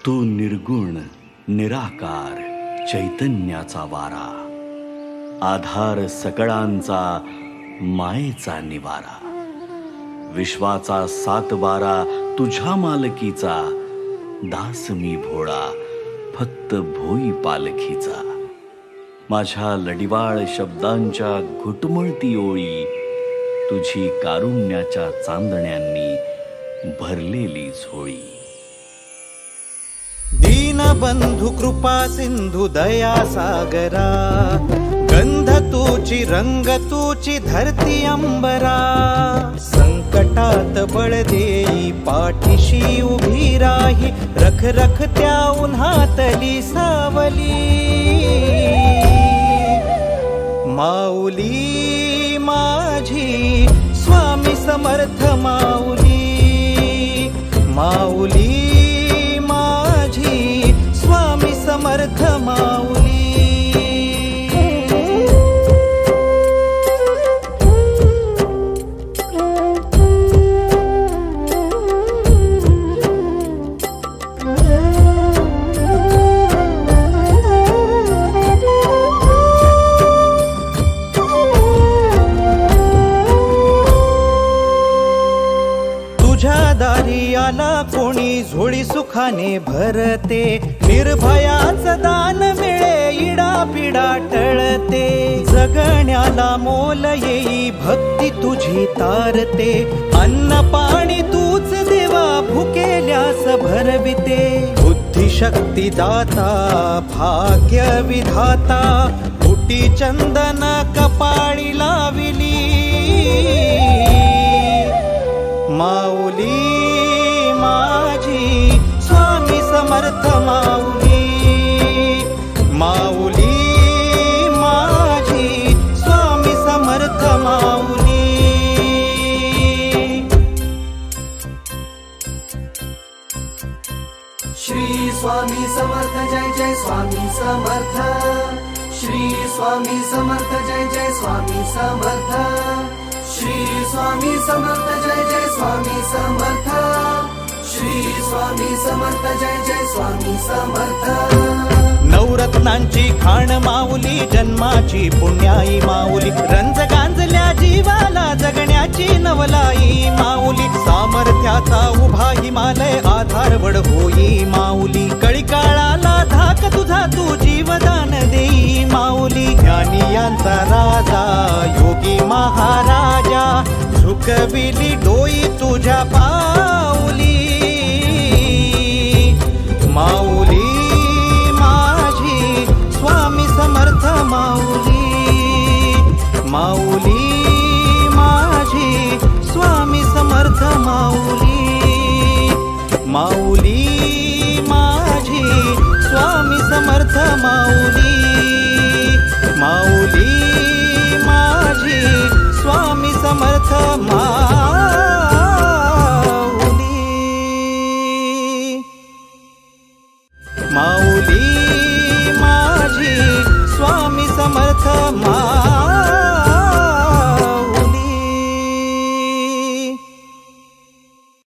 तू निर्गुण निराकार चैतन्याचा वारा, आधार सकळांचा मायेचा निवारा, विश्वाचा सातबारा तुझ्या मालकीचा, दास मी भोळा फक्त भोई पालखीचा. माझ्या लडिवाळ शब्दांच्या घुटमळती ओळी, तुझी कारुण्याच्या चांदण्यांनी भरलेली झोळी. दीनबंधु कृपा सिंधु दया सागरा, गंध तूची रंग तूची धरती अंबरा. संकटात बळ देई पाठीशी उभी राही, रख रख त्या उन्हातली सावली. माऊली माझी स्वामी समर्थ माऊली, माऊली माझी स्वामी समर्थ माऊली. कोणी झोळी सुखाने भरते, निर्भयाचं दान मिळे इडापिडा टळते. जगण्याला मोल येई भक्ती तुझी तारते, अन्न पाणी तूच देवा भुकेल्यास भरविते. बुद्धिशक्ती दाता भाग्य विधाता, कुटी चंदन कपाळी लाविली. माऊली माझी स्वामी समर्थ माऊली, माऊली माझी स्वामी समर्थ माऊली. श्री स्वामी समर्थ जय जय स्वामी समर्थ, श्री स्वामी समर्थ जय जय स्वामी समर्थ, श्री स्वामी समर्थ जय जय स्वामी समर्थ, श्री स्वामी समर्थ जय जय स्वामी समर्थ. नवरत्नांची खाण माऊली, जन्माची पुण्याई माऊली. रंज गांजल्या जीवाला जगण्याची नवलाई माऊली. सामर्थ्याचा उभा हिमालय आधारवड होई माऊली. कळी काळाला धाक तुझा तू जीवदान देई माऊली. ज्ञानियांचा राजा योगी महाराजा, झुकविली डोई तुझ्या पाऊली. माऊली माझी स्वामी समर्थ माऊली, माऊली माझी स्वामी समर्थ माऊली. माऊली माझी स्वामी समर्थ माऊली, माऊली माझी स्वामी समर्थ माऊली. माऊली माझी स्वामी समर्थ मा